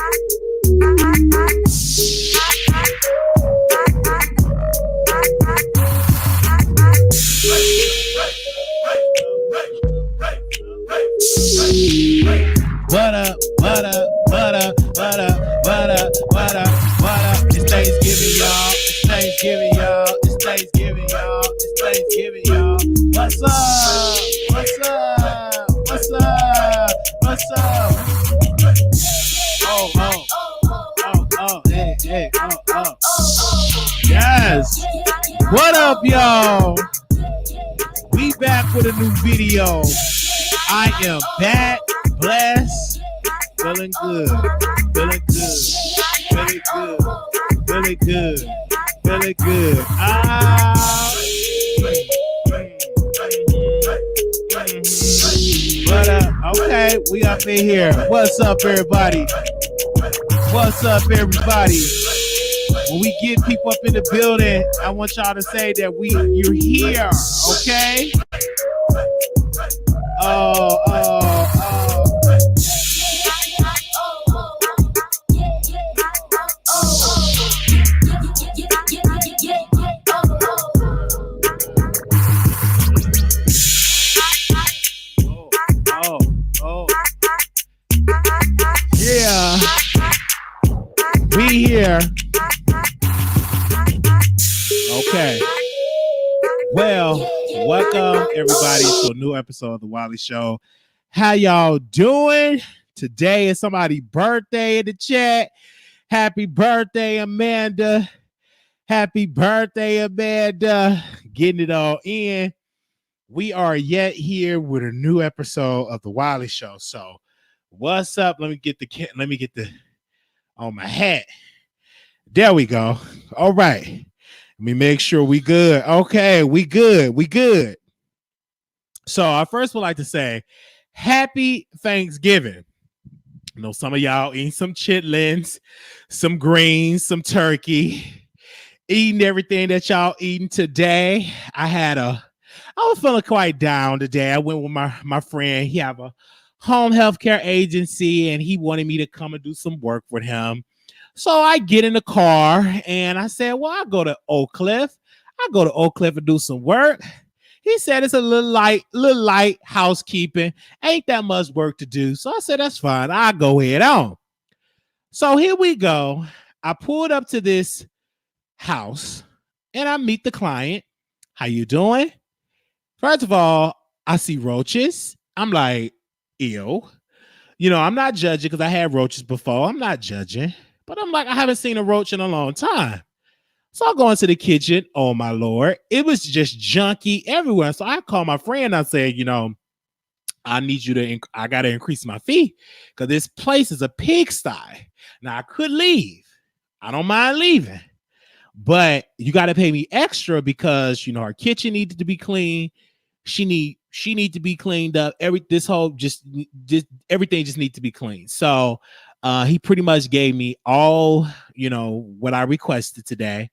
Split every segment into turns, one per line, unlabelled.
What up? What up? What up? What up? What up? What up? What up? It's Thanksgiving, y'all. It's Thanksgiving, y'all. It's Thanksgiving, y'all. It's Thanksgiving, y'all. What's up? What's up? What's up? What's up? Hey, oh. Yes. What up, y'all? We back with a new video. I am back, blessed, feeling good, feeling good, feeling good, feeling good, feeling good. What up? Okay, we up in here. What's up, everybody? What's up, everybody? When we get people up in the building, I want y'all to say that you're here, okay? Oh. Yeah. We here. Okay. Well, welcome everybody to a new episode of the Wiley Show. How y'all doing? Today is somebody's birthday in the chat. Happy birthday, Amanda. Happy birthday, Amanda. Getting it all in. We are yet here with a new episode of the Wiley Show. So, what's up? Let me get the on my hat. There we go. All right. Let me make sure we good. Okay, we good. So I first would like to say happy Thanksgiving. I know some of y'all eating some chitlins, some greens, some turkey, eating everything that y'all eating today. I was feeling quite down today. I went with my friend. He have a home healthcare agency and he wanted me to come and do some work with him. So I get in the car and I said, well, I'll go to Oak Cliff. And do some work. He said it's a little light housekeeping. Ain't that much work to do. So I said, that's fine. I'll go head on. So here we go. I pulled up to this house and I meet the client. How you doing? First of all, I see roaches. I'm like, ew. You know, I'm not judging because I had roaches before. I'm not judging. But I'm like, I haven't seen a roach in a long time. So I go into the kitchen. Oh, my Lord. It was just junky everywhere. So I called my friend. I said, you know, I got to increase my fee because this place is a pigsty. Now, I could leave. I don't mind leaving. But you got to pay me extra because, you know, her kitchen needed to be clean. She need to be cleaned up. Everything just needs to be clean. So he pretty much gave me all, you know, what I requested today.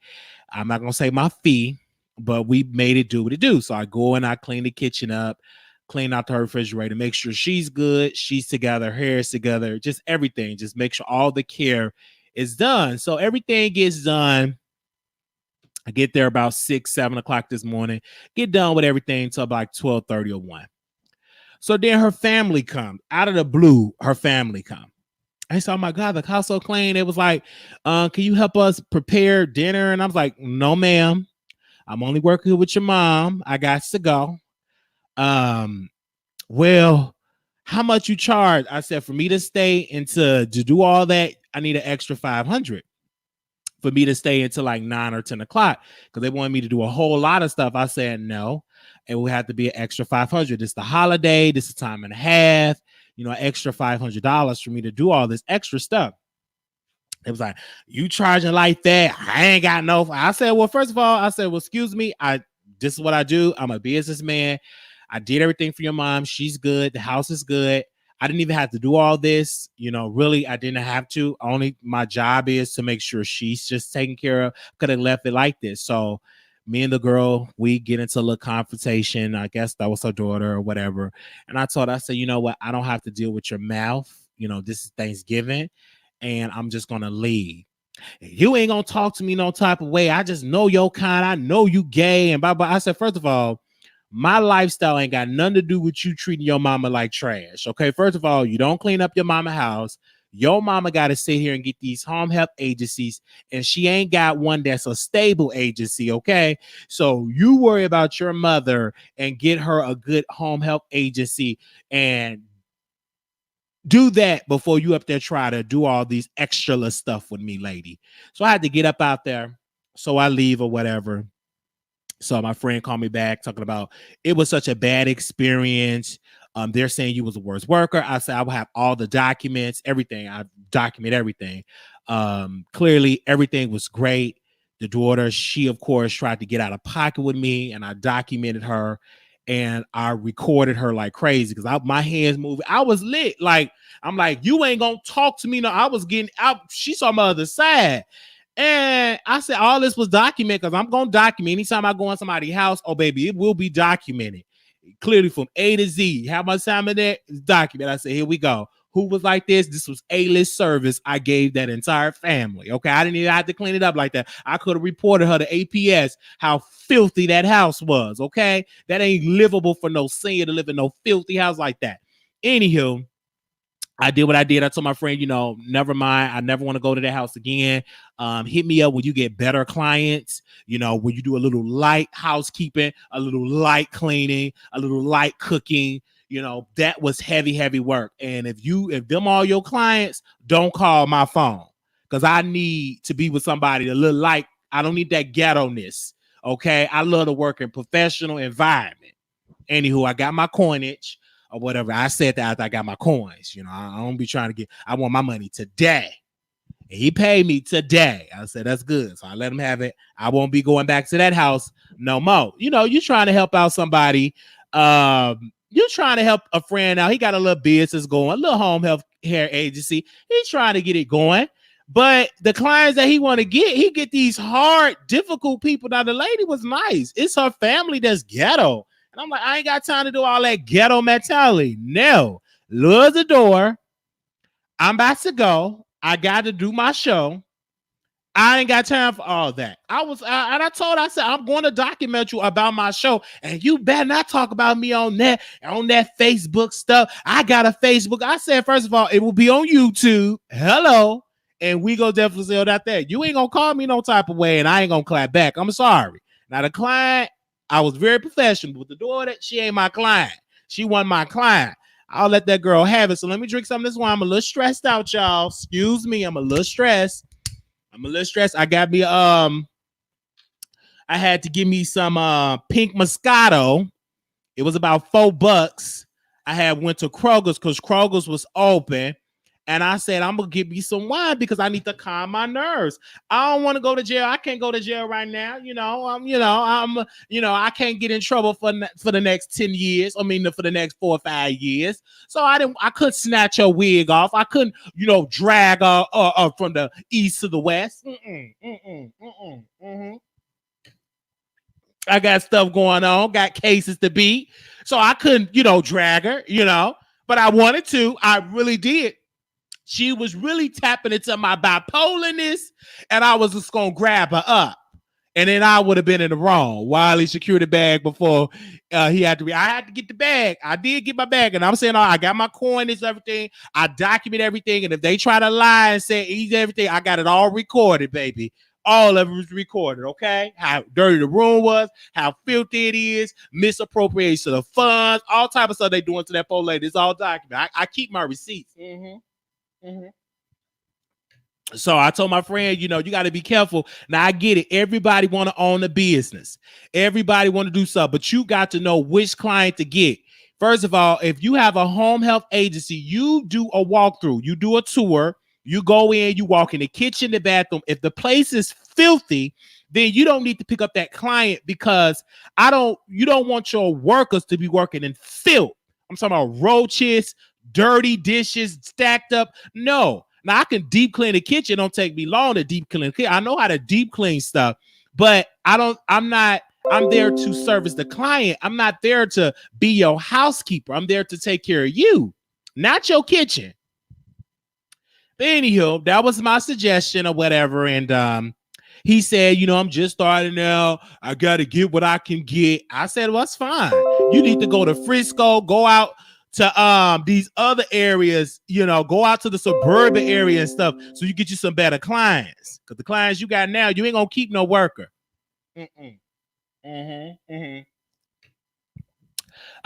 I'm not going to say my fee, but we made it do what it do. So I go and I clean the kitchen up, clean out the refrigerator, make sure she's good. She's together, hair is together, just everything. Just make sure all the care is done. So everything gets done. I get there about 6, 7 o'clock this morning, get done with everything until about 12:30 or 1. So then her family comes out of the blue. Her family come. I said, oh my God, the house so clean. It was like, can you help us prepare dinner? And I was like, no, ma'am. I'm only working with your mom. I got to go. Well, how much you charge? I said, for me to stay and to do all that, I need an extra $500 for me to stay until like 9 or 10 o'clock because they wanted me to do a whole lot of stuff. I said, no, it will have to be an extra $500. This is the holiday. This is time and a half. You know, extra $500 for me to do all this extra stuff. It was like, you charging like that? I ain't got no. I said, well, first of all, well, excuse me. This is what I do. I'm a businessman. I did everything for your mom. She's good. The house is good. I didn't even have to do all this. You know, really, I didn't have to. Only my job is to make sure she's just taken care of. Could have left it like this. So me and the girl, we get into a little confrontation. I guess that was her daughter or whatever. And I said, you know what? I don't have to deal with your mouth. You know, this is Thanksgiving. and I'm just gonna leave. You ain't gonna talk to me no type of way. I just know your kind. I know you gay and blah blah. I said, first of all, my lifestyle ain't got nothing to do with you treating your mama like trash. Okay, first of all, you don't clean up your mama house. Your mama got to sit here and get these home health agencies, and she ain't got one that's a stable agency. Okay, so you worry about your mother and get her a good home health agency and do that before you up there try to do all these extra stuff with me, lady. So I had to get up out there. So I leave or whatever. So my friend called me back talking about it was such a bad experience. They're saying you was the worst worker. I said I will have all the documents, everything. I document everything. Clearly everything was great. The daughter, she of course tried to get out of pocket with me, and I documented her and I recorded her like crazy because my hands moving. I was lit. Like, I'm like, you ain't gonna talk to me. No, I was getting out. She saw my other side. And I said, all this was documented because I'm going to document anytime I go in somebody's house. Oh, baby, it will be documented clearly from A to Z. How much time in there is documented. I said, here we go. Who was like this? This was A-list service I gave that entire family. Okay, I didn't even have to clean it up like that. I could have reported her to APS how filthy that house was. Okay, that ain't livable for no senior to live in no filthy house like that. Anywho, I did what I did. I told my friend, never mind. I never want to go to that house again. Hit me up when you get better clients, when you do a little light housekeeping, a little light cleaning, a little light cooking. That was heavy work. And if them all your clients, don't call my phone because I need to be with somebody a little light. I don't need that ghetto-ness. Okay. I love to work in professional environment. Anywho, I got my coinage or whatever. I said that after I got my coins. I don't be trying to I want my money today. And he paid me today. I said, that's good. So I let him have it. I won't be going back to that house no more. You're trying to help out somebody. You're trying to help a friend out. He got a little business going, a little home health care agency. He's trying to get it going. But the clients that he want to get, he get these hard, difficult people. Now, the lady was nice. It's her family that's ghetto. And I'm like, I ain't got time to do all that ghetto mentality. No. Lure the door. I'm about to go. I got to do my show. I ain't got time for all that. I said, I'm going to document you about my show, and you better not talk about me on that Facebook stuff. I got a Facebook. I said, first of all, it will be on YouTube. Hello. And we go definitely sell that there. You ain't going to call me no type of way, and I ain't going to clap back. I'm sorry. Now, the client, I was very professional with the daughter. She ain't my client. She wasn't my client. I'll let that girl have it. So let me drink some of this wine. I'm a little stressed out, y'all. Excuse me. I'm a little stressed. I got me, I had to give me some pink Moscato. It was about $4. I went to Kroger's because Kroger's was open. And I said, I'm going to give me some wine because I need to calm my nerves. I don't want to go to jail. I can't go to jail right now. I can't get in trouble for the next 10 years. For the next 4 or 5 years. So I couldn't snatch her wig off. I couldn't, drag her from the east to the west. I got stuff going on, got cases to beat. So I couldn't, drag her, but I wanted to. I really did. She was really tapping into my bipolarness, and I was just going to grab her up. And then I would have been in the wrong. Wiley secured the bag before he had to. I had to get the bag. I did get my bag. And I'm saying, I got my coinage, everything. I document everything. And if they try to lie and say easy everything, I got it all recorded, baby. All of it was recorded, okay? How dirty the room was, how filthy it is, misappropriation of funds, all type of stuff they doing to that poor lady. It's all documented. I keep my receipts. So I told my friend, you got to be careful. Now I get it. Everybody want to own a business. Everybody want to do stuff, but you got to know which client to get. First of all, if you have a home health agency, you do a walkthrough, you do a tour, you go in, you walk in the kitchen, the bathroom. If the place is filthy, then you don't need to pick up that client because you don't want your workers to be working in filth. I'm talking about roaches, dirty dishes stacked up. No. Now I can deep clean the kitchen. It don't take me long to deep clean. I know how to deep clean stuff, but I'm there to service the client. I'm not there to be your housekeeper. I'm there to take care of you, not your kitchen. But anywho, that was my suggestion or whatever. And he said, I'm just starting out. I got to get what I can get. I said, well, that's fine. You need to go to Frisco, go out to these other areas, go out to the suburban area and stuff so you get you some better clients. Because the clients you got now, you ain't going to keep no worker.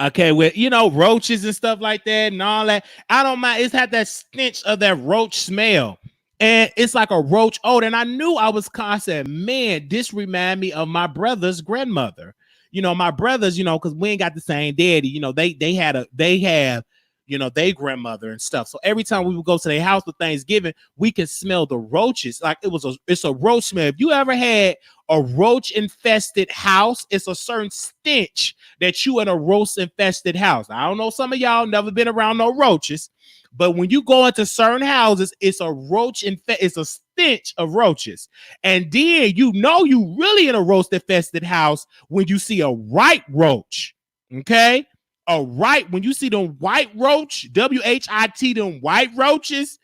Okay, with roaches and stuff like that and all that. I don't mind. It's had that stench of that roach smell. And it's like a roach odor. And I said, man, this remind me of my brother's grandmother. My brothers, because we ain't got the same daddy, they have their grandmother and stuff. So every time we would go to their house for Thanksgiving, we could smell the roaches. Like it's a roach smell. If you ever had a roach infested house, it's a certain stench that you in a roach infested house. I don't know, some of y'all never been around no roaches, but when you go into certain houses, it's it's a stench of roaches. And then you really in a roach infested house when you see a white roach. Okay? When you see them white roach, WHIT, them white roaches,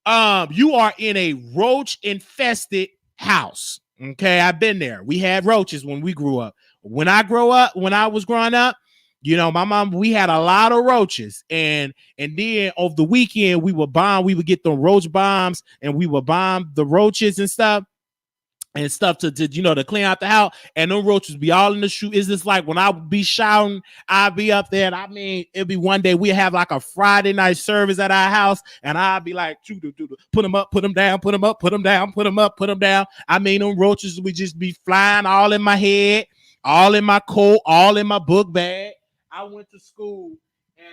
you are in a roach infested house. Okay, I've been there. We had roaches when we grew up. When I was growing up, my mom, we had a lot of roaches. And then over the weekend, we would get the roach bombs and we would bomb the roaches and stuff to clean out the house. And them roaches be all in the shoe. It's just like when I would be shouting, I'd be up there. And it'd be one day we have like a Friday night service at our house. And I'd be like, put them up, put them down, put them up, put them down, put them up, put them down. Them roaches would just be flying all in my head, all in my coat, all in my book bag. I went to school and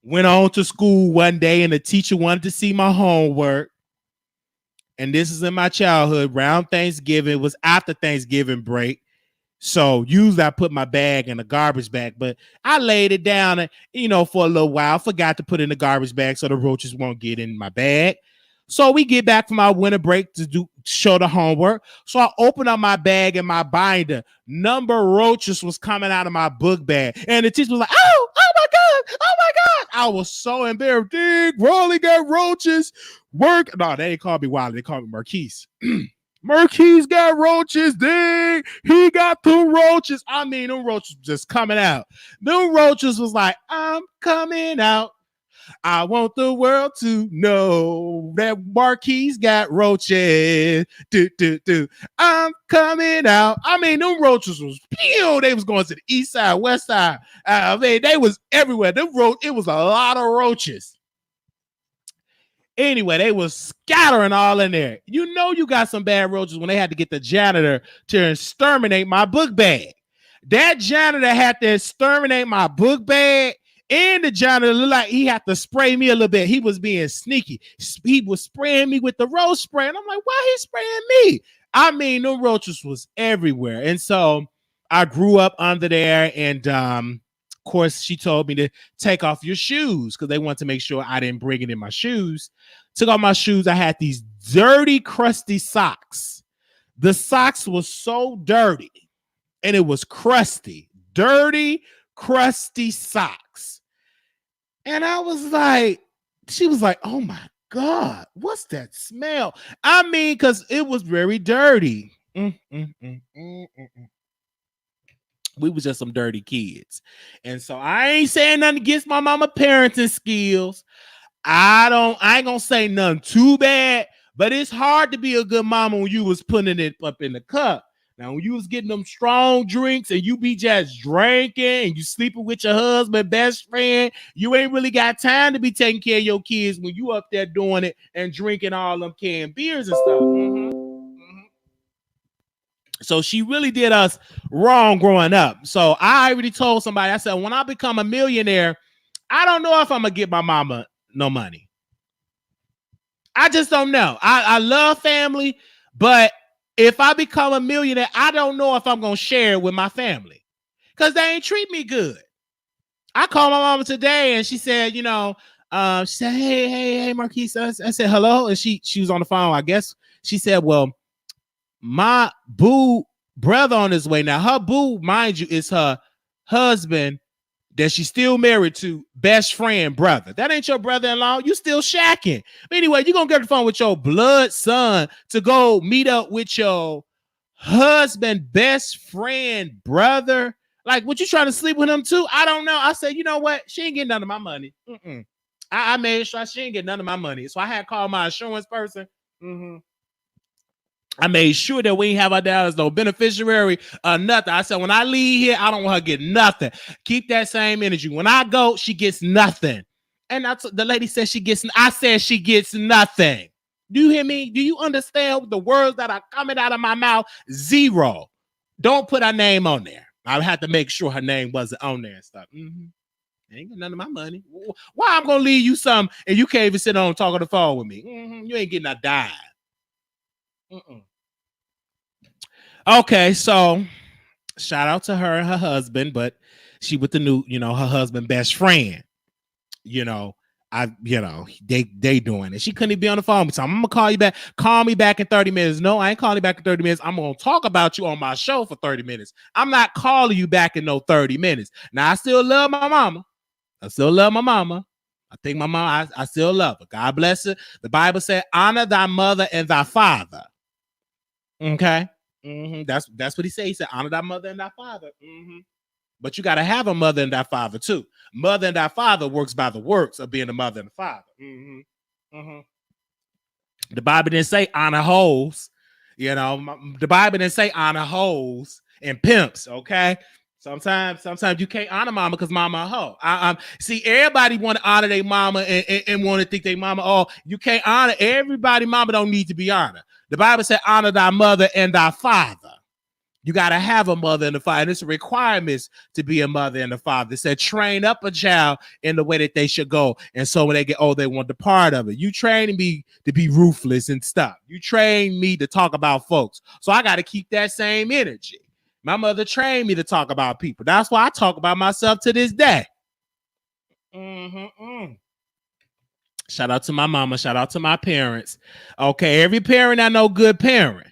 went on to school one day, and the teacher wanted to see my homework. And this is in my childhood, around Thanksgiving. It was after Thanksgiving break. So usually I put my bag in a garbage bag, but I laid it down and, for a little while, forgot to put it in the garbage bag so the roaches won't get in my bag. So we get back from our winter break to show the homework. So I open up my bag and my binder. Number of roaches was coming out of my book bag. And the teacher was like, oh my God. I was so embarrassed. Dude, Rolly got roaches. Work. No, they didn't call me Wiley. They called me Marquise. Marquise got roaches. Dang, he got two roaches. Them roaches just coming out. Them roaches was like, I'm coming out. I want the world to know that Marquise got roaches. I'm coming out. Them roaches was pew. They was going to the east side, west side. They was everywhere. It was a lot of roaches. Anyway, they was scattering all in there. You got some bad roaches when they had to get the janitor to exterminate my book bag. That janitor had to exterminate my book bag. And the janitor looked like he had to spray me a little bit. He was being sneaky. He was spraying me with the roach spray. And I'm like, why he spraying me? The roaches was everywhere. And so I grew up under there. And of course, she told me to take off your shoes because they wanted to make sure I didn't bring it in my shoes. Took off my shoes. I had these dirty, crusty socks. The socks was so dirty and it was crusty. Dirty, crusty socks. And I was like, she was like, oh my God, what's that smell? Because it was very dirty. We was just some dirty kids. And so I ain't saying nothing against my mama parenting skills. I ain't gonna say nothing too bad, but it's hard to be a good mama when you was putting it up in the cup. Now, when you was getting them strong drinks and you be just drinking and you sleeping with your husband, best friend, you ain't really got time to be taking care of your kids when you up there doing it and drinking all them canned beers and stuff. So she really did us wrong growing up. So I already told somebody, I said, when I become a millionaire, I don't know if I'm going to get my mama no money. I just don't know. I love family, but if I become a millionaire, I don't know if I'm going to share it with my family because they ain't treat me good. I called my mama today and she said, she said, hey, Marquise. I said, hello. And she was on the phone, I guess. She said, well, my boo brother on his way. Now, her boo, mind you, is her husband that she's still married to best friend brother. That ain't your brother-in-law. You still shacking. But anyway, you're going to get on the phone with your blood son to go meet up with your husband, best friend, brother. Like, what, you trying to sleep with him too? I don't know. I said, you know what? She ain't getting none of my money. I made sure she ain't getting none of my money. So I had called my insurance person. I made sure that we ain't have her down as no beneficiary or nothing. I said, when I leave here, I don't want her to get nothing. Keep that same energy. When I go, she gets nothing. And the lady said I said she gets nothing. Do you hear me? Do you understand the words that are coming out of my mouth? Zero. Don't put her name on there. I had to make sure her name wasn't on there and stuff. Ain't got none of my money. Why I'm gonna leave you some and you can't even sit on and talk on the phone with me? You ain't getting a dime. Okay, so shout out to her and her husband, but she with the new, her husband best friend. They doing it. She couldn't even be on the phone. So I'm gonna call you back. Call me back in 30 minutes. No, I ain't calling you back in 30 minutes. I'm gonna talk about you on my show for 30 minutes. I'm not calling you back in no 30 minutes. Now I still love my mama. I think my mom, I still love her. God bless her. The Bible said, honor thy mother and thy father. Okay. That's what he said. He said, honor thy mother and thy father. But you got to have a mother and thy father too. Mother and thy father works by the works of being a mother and a father. The Bible didn't say honor hoes. The Bible didn't say honor hoes and pimps. Okay. Sometimes you can't honor mama because mama a hoe. See, everybody want to honor their mama and want to think their mama. Oh, you can't honor everybody. Mama don't need to be honored. The Bible said, honor thy mother and thy father. You got to have a mother and a father. And it's a requirement to be a mother and a father. It said, train up a child in the way that they should go. And so when they get old, they want the part of it. You train me to be ruthless and stuff. You train me to talk about folks. So I got to keep that same energy. My mother trained me to talk about people. That's why I talk about myself to this day. Shout out to my mama. Shout out to my parents. Okay, every parent I know, good parent.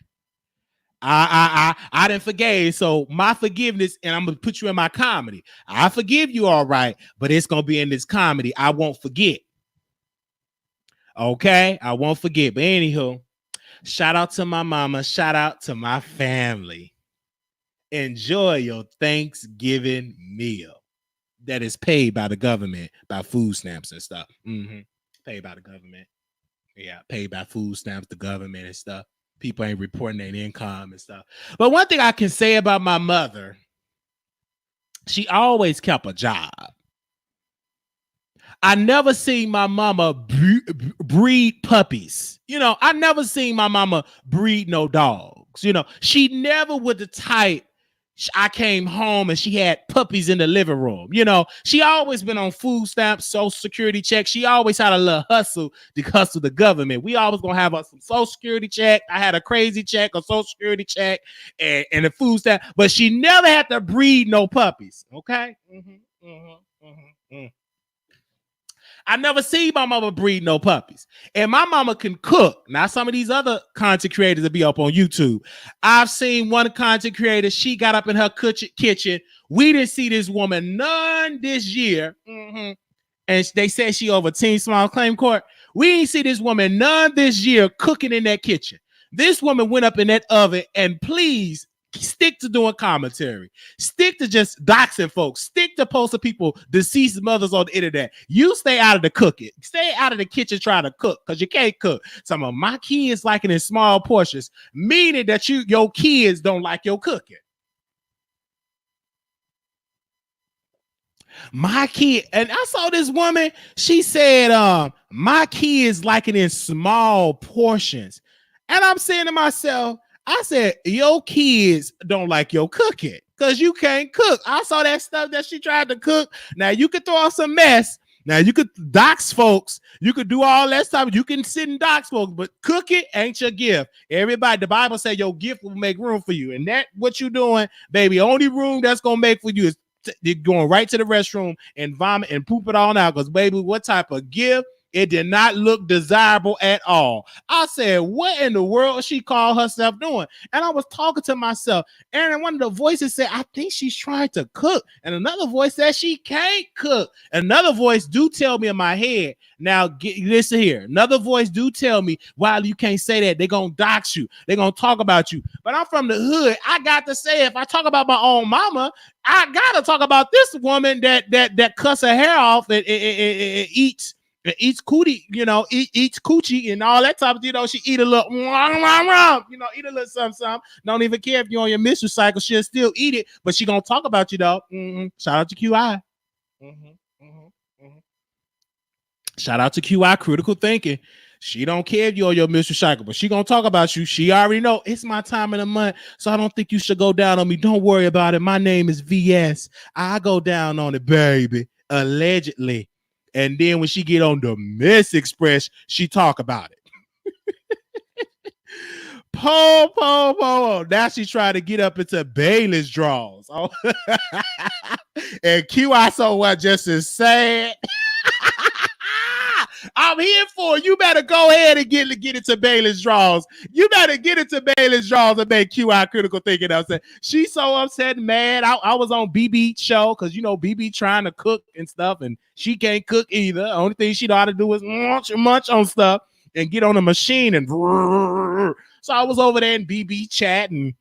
I didn't forgive. So my forgiveness, and I'm gonna put you in my comedy. I forgive you, all right, but it's gonna be in this comedy. I won't forget. Okay, I won't forget. But anywho, shout out to my mama. Shout out to my family. Enjoy your Thanksgiving meal that is paid by the government, by food stamps and stuff. Paid by the government. Yeah, paid by food stamps, the government and stuff. People ain't reporting their income and stuff. But one thing I can say about my mother, she always kept a job. I never seen my mama breed puppies. I never seen my mama breed no dogs. She never was the type. I came home and she had puppies in the living room. She always been on food stamps, Social Security check. She always had a little hustle to hustle the government. We always gonna have some Social Security check. I had a crazy check, a Social Security check, and a food stamp, but she never had to breed no puppies. Okay. I never see my mama breed no puppies. And my mama can cook. Now, some of these other content creators that be up on YouTube. I've seen one content creator, she got up in her kitchen. We didn't see this woman none this year. And they said she over Teen Small Claim Court. We didn't see this woman none this year cooking in that kitchen. This woman went up in that oven, and please, stick to doing commentary. Stick to just doxing folks. Stick to posting people, deceased mothers on the internet. You stay out of the cooking. Stay out of the kitchen trying to cook because you can't cook. Some of my kids like it in small portions, meaning that your kids don't like your cooking. My kid, and I saw this woman, she said, my kids like it in small portions. And I'm saying to myself, I said, your kids don't like your cooking because you can't cook. I saw that stuff that she tried to cook. Now, you could throw out some mess. Now, you could dox folks. You could do all that stuff. You can sit and dox folks, but cooking ain't your gift. Everybody, the Bible says your gift will make room for you. And that what you doing, baby, only room that's going to make for you is you're going right to the restroom and vomit and poop it all out because, baby, what type of gift It did not look desirable at all. I said, what in the world is she call herself doing? And I was talking to myself, and one of the voices said, I think she's trying to cook. And another voice said she can't cook. Another voice do tell me in my head, now listen here. Another voice do tell me, Wiley, you can't say that. They're going to dox you. They're going to talk about you. But I'm from the hood. I got to say, if I talk about my own mama, I got to talk about this woman that cuts her hair off and eats cootie, eats coochie and all that type of, she eat a little, eat a little something. Don't even care if you're on your menstrual cycle, she'll still eat it, but she gonna talk about you though. Shout out to QI. Shout out to QI Critical Thinking. She don't care if you're on your menstrual cycle, but she gonna talk about you. She already know it's my time in the month, so I don't think you should go down on me. Don't worry about it. My name is VS. I go down on it, baby. Allegedly. And then when she get on the Miss Express, she talk about it. Po. Now she trying to get up into Bailey's draws. Oh. And QI so what just as sad. I'm here for it. You better go ahead and get into Bailey's draws. You better get into Bailey's draws and make QI Critical Thinking upset. She's so upset and mad. I was on BB show because BB trying to cook and stuff, and she can't cook either. The only thing she know how to do is munch on stuff and get on a machine and so I was over there in BB chat and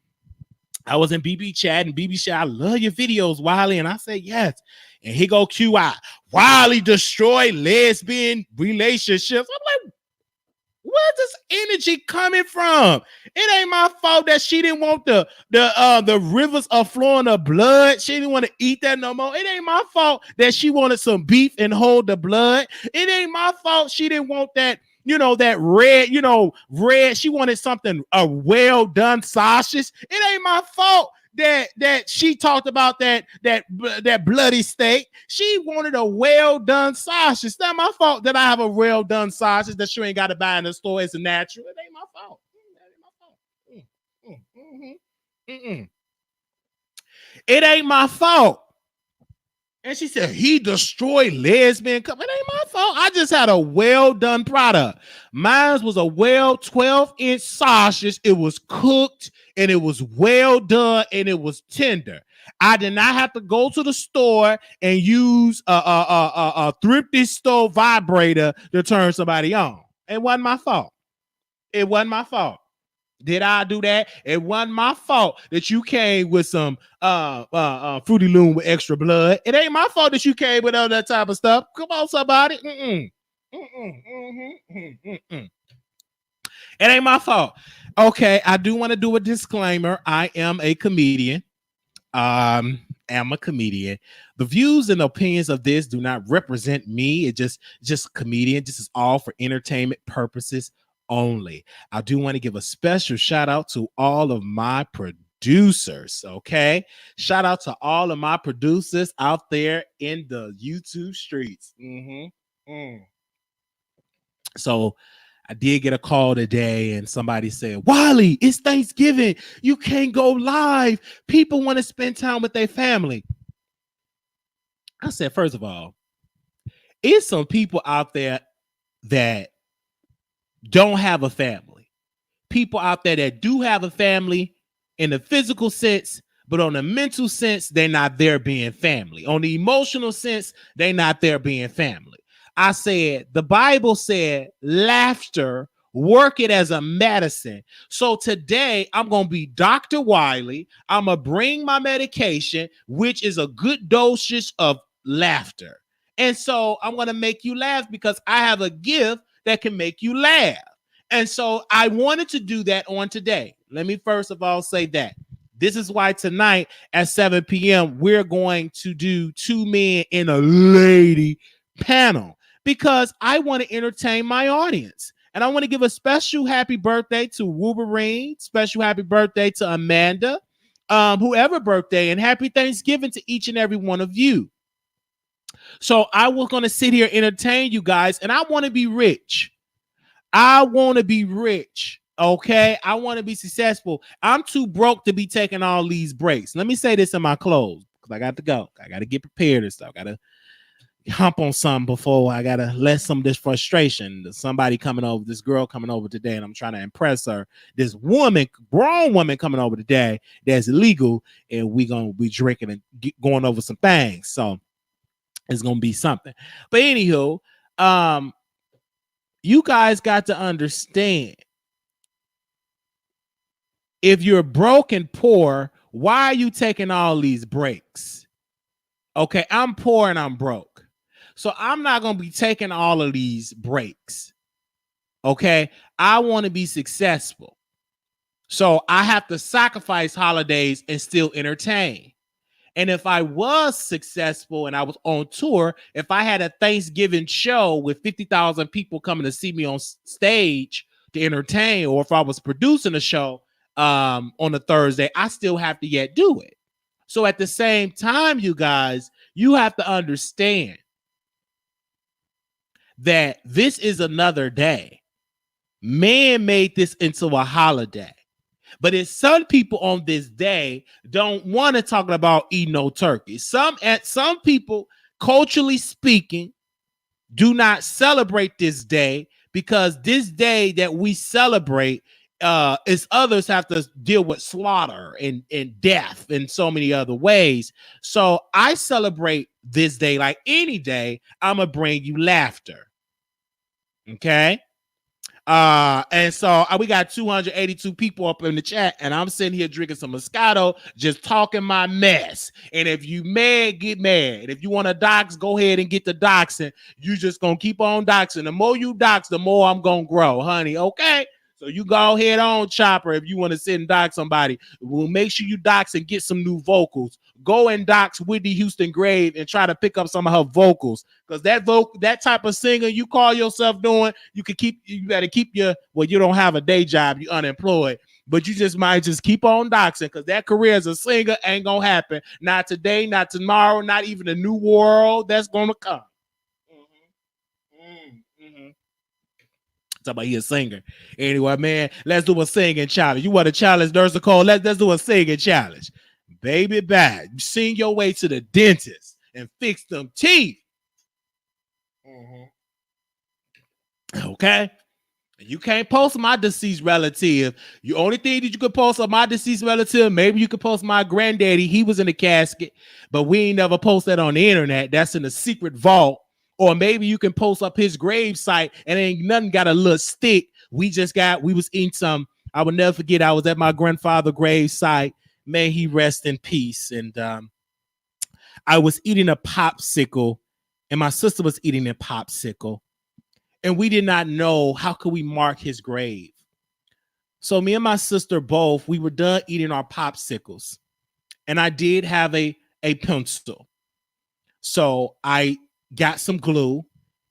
BB said, I love your videos, Wiley. And I said, yes. And he go QI. Wiley destroy lesbian relationships. I'm like, where's this energy coming from? It ain't my fault that she didn't want the rivers of flowing of blood. She didn't want to eat that no more. It ain't my fault that she wanted some beef and hold the blood. It ain't my fault she didn't want that, that red. She wanted something, a well done sausage. It ain't my fault that she talked about that bloody steak. She wanted a well done sausage. It's not my fault that I have a well done sausage that you ain't got to buy in the store. It's natural. It ain't my fault. It ain't my fault. And she said, he destroyed lesbian couple. It ain't my fault. I just had a well-done product. Mine was a 12-inch sausage. It was cooked, and it was well done, and it was tender. I did not have to go to the store and use a thrifty store vibrator to turn somebody on. It wasn't my fault. It wasn't my fault. Did I do that? It wasn't my fault that you came with some Fruity Loom with extra blood. It ain't my fault that you came with all that type of stuff. Come on, somebody. It ain't my fault. Okay, I do want to do a disclaimer. I am a comedian. The views and opinions of this do not represent me. It just comedian. This is all for entertainment purposes only. I do want to give a special shout out to all of my producers. Okay, shout out to all of my producers out there in the YouTube streets. So I did get a call today and somebody said, Wiley, it's Thanksgiving. You can't go live. People want to spend time with their family. I said, first of all, it's some people out there that don't have a family. People out there that do have a family in the physical sense, but on the mental sense, they're not there being family. On the emotional sense, they're not there being family. I said, the Bible said, laughter, work it as a medicine. So today, I'm going to be Dr. Wiley. I'm going to bring my medication, which is a good dosage of laughter. And so I'm going to make you laugh because I have a gift that can make you laugh. And so I wanted to do that on today. Let me first of all say that. This is why tonight at 7 p.m. we're going to do 2 men and a lady panel because I want to entertain my audience. And I want to give a special happy birthday to Wolverine, special happy birthday to Amanda, whoever birthday, and happy Thanksgiving to each and every one of you. So I was going to sit here and entertain you guys, and I want to be rich. I want to be rich, okay? I want to be successful. I'm too broke to be taking all these breaks. Let me say this in my close, because I got to go. I got to get prepared and stuff. hump on something before I gotta let some of this frustration. Somebody coming over, this girl coming over today, and I'm trying to impress her. This woman, grown woman coming over today that's legal, and we gonna be drinking and going over some things. So it's gonna be something. But anywho, you guys got to understand, if you're broke and poor, why are you taking all these breaks? Okay, I'm poor and I'm broke. So I'm not going to be taking all of these breaks. Okay, I want to be successful. So I have to sacrifice holidays and still entertain. And if I was successful and I was on tour, if I had a Thanksgiving show with 50,000 people coming to see me on stage to entertain, or if I was producing a show on a Thursday, I still have to yet do it. So at the same time, you guys, you have to understand that this is another day. Man made this into a holiday. But it's some people on this day don't want to talk about eating no turkey. Some people, culturally speaking, do not celebrate this day, because this day that we celebrate is others have to deal with slaughter and death in so many other ways. So I celebrate this day like any day. I'm gonna bring you laughter. Okay. And so we got 282 people up in the chat, and I'm sitting here drinking some Moscato, just talking my mess. And if you mad, get mad. And if you want to dox, go ahead and get the doxing. You just gonna keep on doxing. The more you dox, the more I'm gonna grow, honey. Okay. So you go ahead on, Chopper, if you want to sit and dox somebody. We'll make sure you dox and get some new vocals. Go and dox Whitney Houston Grave and try to pick up some of her vocals, because that type of singer you call yourself doing, you better keep you don't have a day job, you unemployed, but you just might just keep on doxing, because that career as a singer ain't gonna happen. Not today, not tomorrow, not even the new world that's gonna come. Talk about he a singer. Anyway, man, let's do a singing challenge. You want to challenge Nurse Nicole? Let's do a singing challenge. Baby, bad. Sing your way to the dentist and fix them teeth. Okay. You can't post my deceased relative. The only thing that you could post on my deceased relative, maybe you could post my granddaddy. He was in the casket, but we ain't never post that on the internet. That's in a secret vault. Or maybe you can post up his grave site and ain't nothing got a little stick. We was eating some. I will never forget. I was at my grandfather's grave site. May he rest in peace. And I was eating a popsicle, and my sister was eating a popsicle. And we did not know how could we mark his grave. So me and my sister both, we were done eating our popsicles. And I did have a pencil. So I got some glue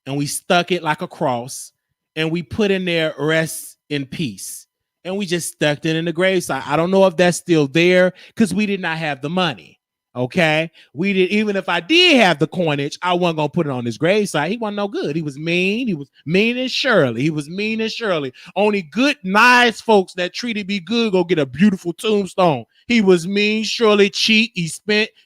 and we stuck it like a cross, and we put in there rest in peace. And we just stuck it in the gravesite. I don't know if that's still there, because we did not have the money. Okay, we did. Even if I did have the coinage, I wasn't gonna put it on his gravesite. He wasn't no good. He was mean. He was mean as Shirley. Only good, nice folks that treated me good go get a beautiful tombstone. He was mean. Shirley cheat. He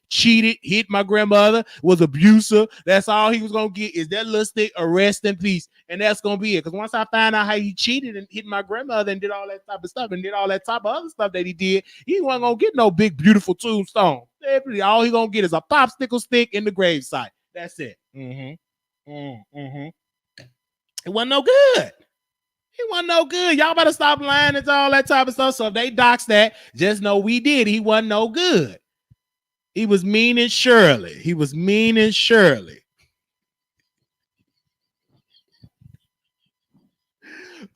cheated, hit my grandmother, was abusive. That's all he was gonna get, is that little stick, a rest in peace, and that's gonna be it. Because once I found out how he cheated and hit my grandmother and did all that type of stuff and did all that type of other stuff that he did, he wasn't gonna get no big beautiful tombstone. All he gonna get is a popsicle stick in the gravesite. That's it. It wasn't no good. He wasn't no good. Y'all better stop lying and all that type of stuff. So if they dox that, just know we did. He wasn't no good. He was mean and Shirley.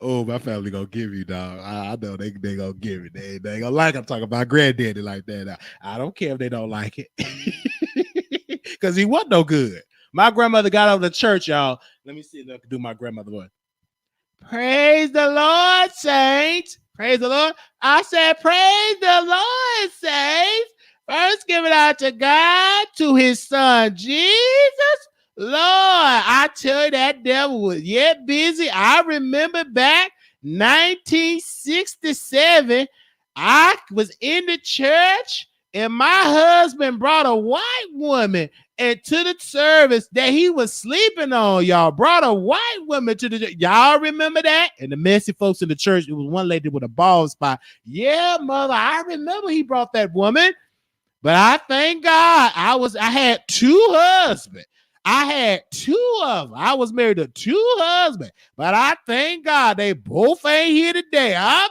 Oh, my family gonna give you, dog. I know they gonna give it. They ain't gonna like I'm talking about granddaddy like that. I don't care if they don't like it, because he wasn't no good. My grandmother got out of the church, y'all. Let me see if I can do my grandmother voice. Praise the Lord, saints. Praise the Lord. I said, praise the Lord, saints. First, give it out to God, to his son, Jesus. Lord, I tell you, that devil was yet busy. I remember back 1967, I was in the church And my husband brought a white woman into the service that he was sleeping on, y'all. Brought a white woman to the, y'all remember that? And the messy folks in the church, it was one lady with a bald spot. Yeah, mother, I remember he brought that woman. But I thank God I had two husbands. I had two of them. I was married to two husbands. But I thank God they both ain't here today. I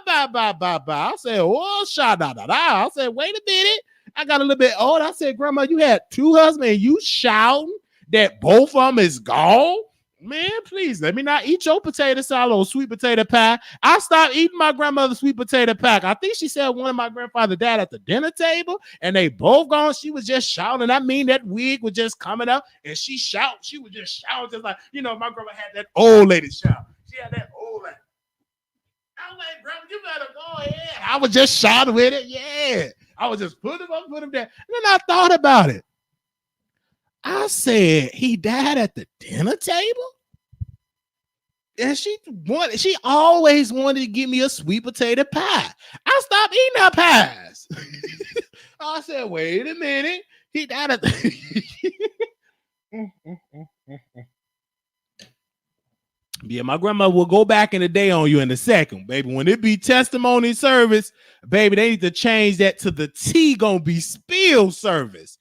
said, oh, I said, wait a minute. I got a little bit old. I said, Grandma, you had two husbands and you shouting that both of them is gone? Man, please let me not eat your potato salad or sweet potato pie. I stopped eating my grandmother's sweet potato pie. I think she said one of my grandfather died at the dinner table and they both gone. She was just shouting. I mean, that wig was just coming up and she shouted. She was just shouting, just like, you know, my grandma had that old lady shout. She had that old lady. I'm like, Grandma, you better go ahead. I was just shouting with it. Yeah. I was just put him up, put him down. And then I thought about it. I said, he died at the dinner table? And she always wanted to give me a sweet potato pie. I stopped eating her pies. I said, wait a minute. He died at the... Yeah, my grandma will go back in the day on you in a second, baby. When it be testimony service, baby, they need to change that to the tea gonna be spilled service.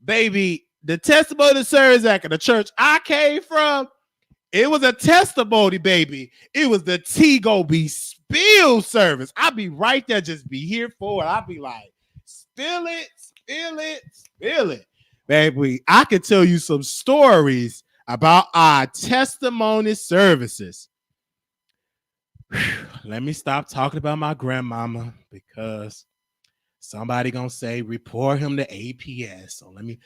Baby, the testimony service at the church I came from, it was a testimony, baby. It was the tea gonna be spilled service. I'll be right there, just be here for it. I'll be like, spill it, spill it, spill it. Baby, I could tell you some stories about our testimony services. Let me stop talking about my grandmama because somebody gonna say report him to APS. So let me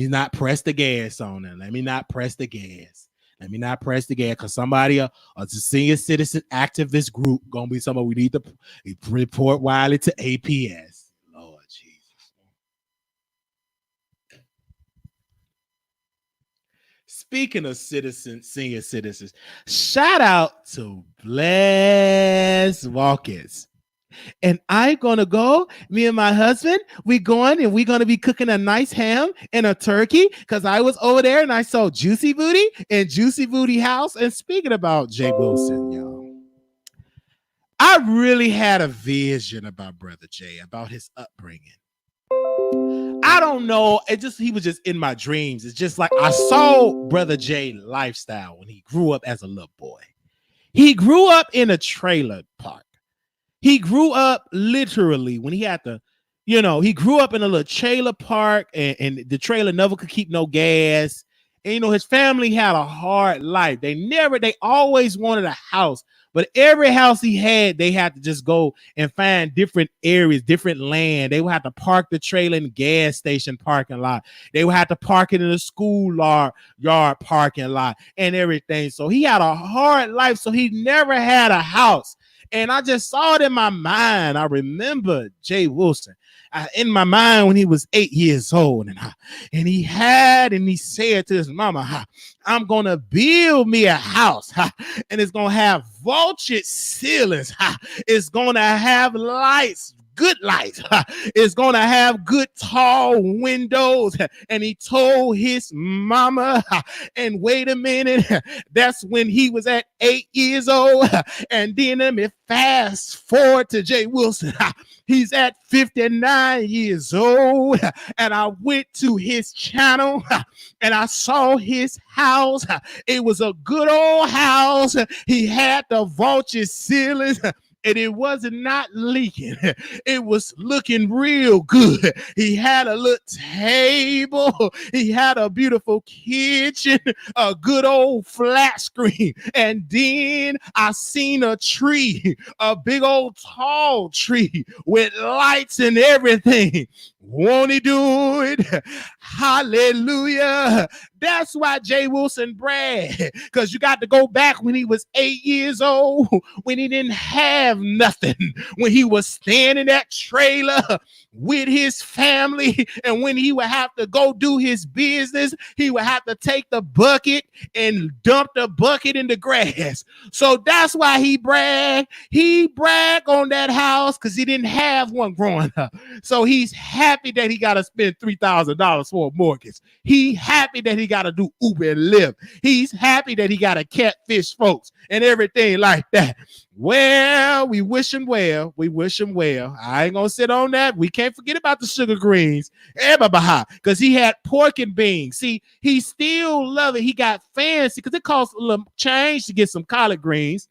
not press the gas on it. Let me not press the gas because somebody, a senior citizen activist group, gonna be somebody we need to report Wiley to APS. Lord Jesus. Speaking of senior citizens, shout out to Bless Walkins. And I'm gonna go, me and my husband, we're going and we're gonna be cooking a nice ham and a turkey because I was over there and I saw Juicy Booty and Juicy Booty House. And speaking about Jay Wilson, y'all, I really had a vision about Brother Jay, about his upbringing. I don't know. He was just in my dreams. It's just like I saw Brother Jay lifestyle when he grew up as a little boy. He grew up in a trailer park. He grew up literally when he had to, he grew up in a little trailer park and the trailer never could keep no gas. And, his family had a hard life. They always wanted a house, but every house he had, they had to just go and find different areas, different land. They would have to park the trailer in the gas station parking lot. They would have to park it in the school yard parking lot and everything. So he had a hard life. So he never had a house. And I just saw it in my mind. I remember Jay Wilson in my mind when he was 8 years old. And he said to his mama, I'm going to build me a house. And it's going to have vaulted ceilings. It's going to have lights. Good light. It's gonna have good tall windows. And he told his mama, and wait a minute, that's when he was at 8 years old. And then let me fast forward to Jay Wilson. He's at 59 years old. And I went to his channel and I saw his house. It was a good old house. He had the vaulted ceilings. And it was not leaking. It was looking real good. He had a little table. He had a beautiful kitchen, a good old flat screen. And then I seen a tree, a big old tall tree with lights and everything. Won't he do it? Hallelujah. That's why Jay Wilson bragged, because you got to go back when he was 8 years old, when he didn't have nothing, when he was staying in that trailer with his family, and when he would have to go do his business, he would have to take the bucket and dump the bucket in the grass. So that's why he bragged. He bragged on that house because he didn't have one growing up. So he's happy happy that he got to spend $3,000 for a mortgage. He happy that he got to do Uber and Lyft. He's happy that he got to catfish folks and everything like that. Well, we wish him well. We wish him well. I ain't gonna sit on that. We can't forget about the sugar greens, because he had pork and beans. See, he still love it. He got fancy because it costs a little change to get some collard greens.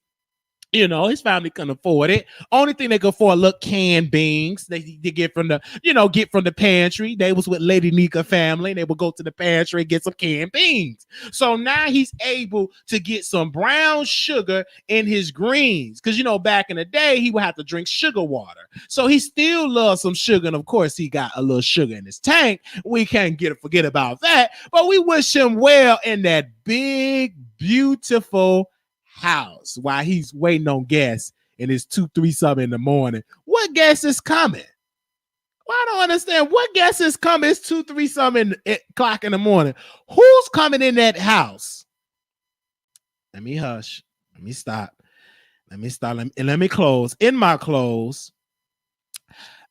You know, his family couldn't afford it. Only thing they could afford, look, canned beans. They get from the pantry. They was with Lady Nika family. And they would go to the pantry and get some canned beans. So now he's able to get some brown sugar in his greens. Because, back in the day, he would have to drink sugar water. So he still loves some sugar. And of course, he got a little sugar in his tank. We can't forget about that. But we wish him well in that big, beautiful house while he's waiting on guests and it's 2-3 something in the morning. What guest is coming? Well, I don't understand. What guest is coming? It's 2-3 something o'clock in the morning. Who's coming in that house? Let me hush. Let me stop. Let me close. In my close,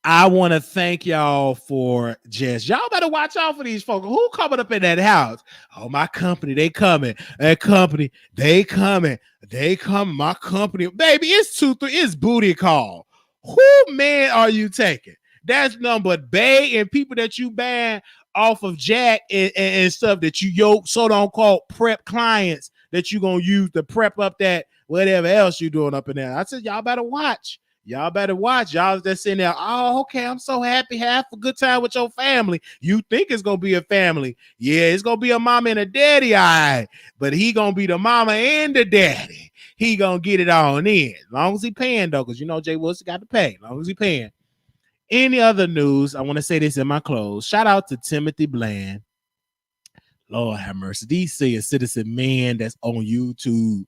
I want to thank y'all for y'all better watch out for these folks. Who coming up in that house? Oh, my company, they coming. That company, they coming. They come, my company. Baby, it's 2-3. It's booty call. Who man are you taking? That's number Bay and people that you ban off of Jack and stuff that you so don't call prep clients that you gonna use to prep up that whatever else you doing up in there. I said, y'all better watch. Y'all better watch. Y'all just sitting there. Oh, okay. I'm so happy. Have a good time with your family. You think it's going to be a family. Yeah, it's going to be a mama and a daddy. All right. But he going to be the mama and the daddy. He going to get it all in. As long as he paying, though, because Jay Wilson got to pay. As long as he paying. Any other news? I want to say this in my close. Shout out to Timothy Blaine. Lord have mercy. DC, a citizen man that's on YouTube.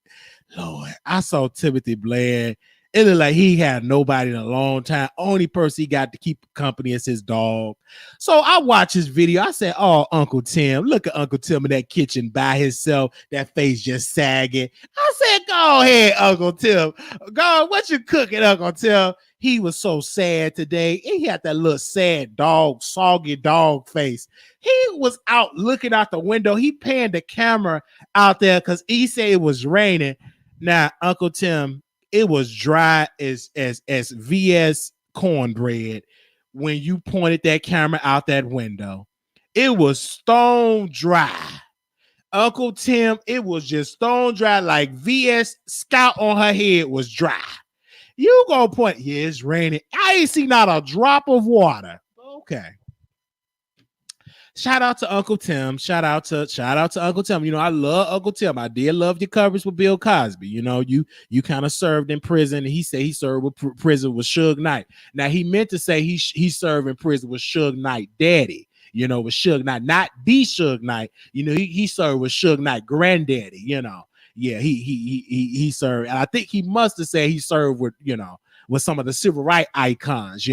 Lord, I saw Timothy Blaine. It looked like he had nobody in a long time. Only person he got to keep company is his dog. So I watched his video. I said, oh, Uncle Tim. Look at Uncle Tim in that kitchen by himself. That face just sagging. I said, go ahead, Uncle Tim. Go, what you cooking, Uncle Tim? He was so sad today. He had that little sad dog, soggy dog face. He was out looking out the window. He panned the camera out there because he said it was raining. Now, Uncle Tim, it was dry as VS cornbread when you pointed that camera out that window. It was stone dry. Uncle Tim, it was just stone dry like VS Scout on her head was dry. You gonna point, yeah, it's raining. I ain't seen not a drop of water. Okay. Shout out to Uncle Tim. Shout out to Uncle Tim. I love Uncle Tim. I did love your coverage with Bill Cosby. You kind of served in prison. And he said he served with prison with Suge Knight. Now he meant to say he served in prison with Suge Knight daddy. With Suge Knight, not the Suge Knight. He served with Suge Knight granddaddy. Yeah, he served. And I think he must have said he served with with some of the civil rights icons.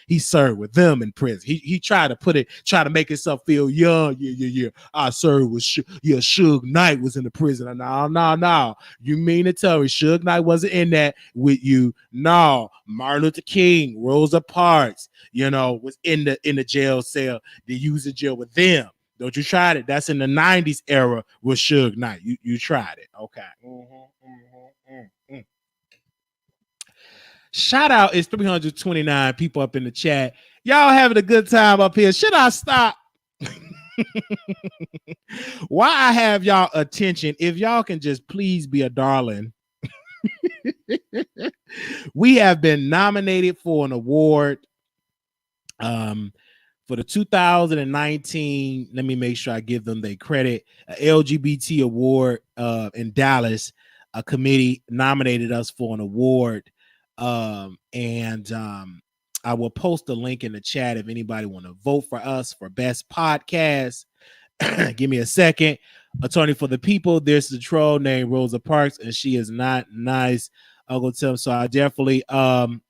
He served with them in prison. He tried to make himself feel young. Yeah. I served with Suge Knight was in the prison. No. You mean to tell me Suge Knight wasn't in that with you? No. Martin Luther King, Rosa Parks, was in the jail cell. They used the jail with them. Don't you try it? That's in the 90s era with Suge Knight. You tried it. Okay. Shout out is 329 people up in the chat. Y'all having a good time up here. Should I stop? Why I have y'all attention, if y'all can just please be a darling. We have been nominated for an award for the 2019, let me make sure I give them their credit, LGBT award in Dallas. A committee nominated us for an award. And I will post a link in the chat if anybody want to vote for us for best podcast. Give me a second. Attorney for the People. There's the troll named Rosa Parks, and she is not nice, Uncle Tim. So I definitely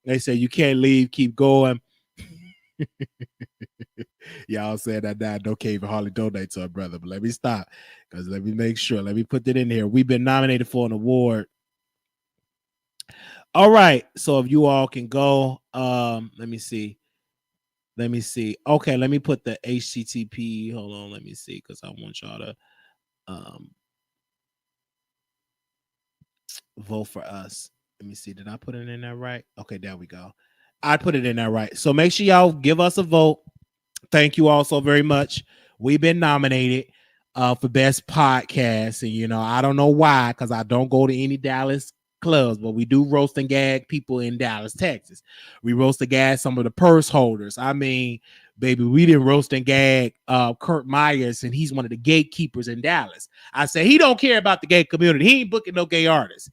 they say you can't leave, keep going. Y'all said that don't even hardly donate to her brother, but let me stop because let me make sure. Let me put that in here. We've been nominated for an award. All right, so if you all can go, let me see. Let me see. Okay, let me put the HTTP. Hold on, let me see because I want y'all to um vote for us. Let me see. Did I put it in there right? Okay, there we go. I put it in there right. So make sure y'all give us a vote. Thank you all so very much. We've been nominated for best podcast, and I don't know why, because I don't go to any Dallas clubs, but we do roast and gag people in Dallas, Texas. We roast and gag some of the purse holders. I mean, baby, we didn't roast and gag Kurt Myers, and he's one of the gatekeepers in Dallas. I said he don't care about the gay community. He ain't booking no gay artists.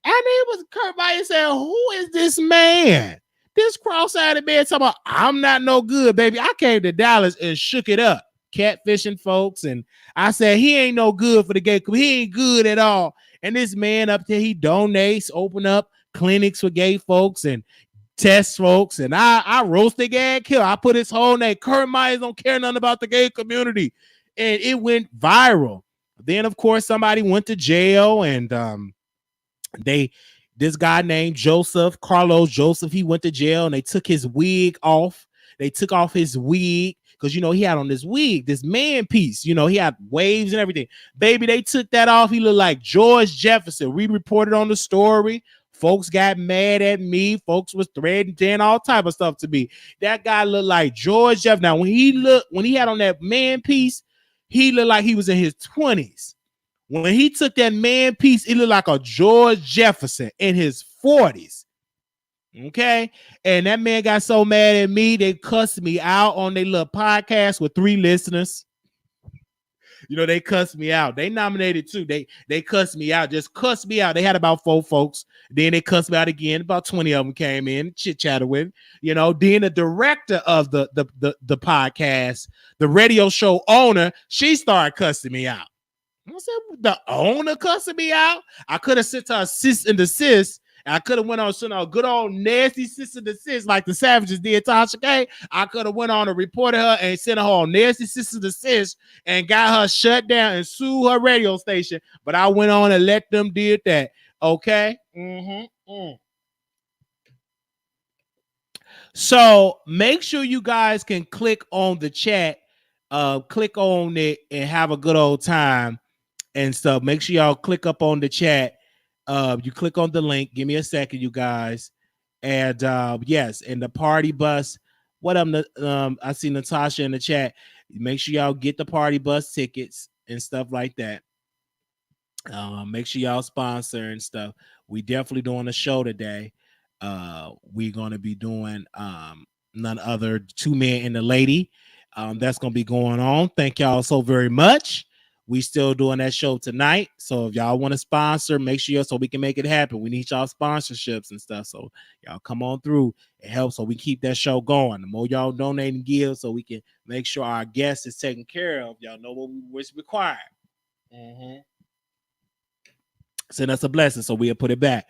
And it was Kurt Myers saying, "Who is this man? This cross-eyed man talking about I'm not no good, baby. I came to Dallas and shook it up, catfishing folks, and I said he ain't no good for the gay community. He ain't good at all. And this man up there, he donates, open up clinics for gay folks and test folks. And I roasted gag kill. I put his whole name. Kurt Myers don't care nothing about the gay community, and it went viral. Then, of course, somebody went to jail, and this guy named Carlos Joseph, he went to jail, and they took his wig off. They took off his wig because he had on this wig, this man piece. He had waves and everything. Baby, they took that off. He looked like George Jefferson. We reported on the story. Folks got mad at me. Folks was threatening all type of stuff to me. That guy looked like George Jefferson. Now, when he had on that man piece, he looked like he was in his 20s. When he took that man piece, it looked like a George Jefferson in his 40s. Okay. And that man got so mad at me, they cussed me out on their little podcast with 3 listeners. They cussed me out. They nominated too. They cussed me out, just cussed me out. They had about 4 folks. Then they cussed me out again. About 20 of them came in, chit-chatted with. Then the director of the podcast, the radio show owner, she started cussing me out. I said, the owner cussing me out? I could have sent her a cease and desist. I could have went on a good old nasty cease and desist like the Savages did Tasha K. I could have went on and reported her and sent her on nasty cease and desist and got her shut down and sued her radio station. But I went on and let them did that. Okay? So make sure you guys can click on the chat, click on it, and have a good old time and stuff. Make sure y'all click up on the chat. You click on the link. Give me a second, you guys. And yes, and the party bus. What I see Natasha in the chat. Make sure y'all get the party bus tickets and stuff like that. Make sure y'all sponsor and stuff. We definitely doing a show today. We're gonna be doing none other 2 men and a lady. That's gonna be going on. Thank y'all so very much. We still doing that show tonight. So if y'all want to sponsor, make sure so we can make it happen. We need y'all sponsorships and stuff. So y'all come on through. It helps so we keep that show going. The more y'all donate and give so we can make sure our guest is taken care of. Y'all know what's required. Send us a blessing so we'll put it back.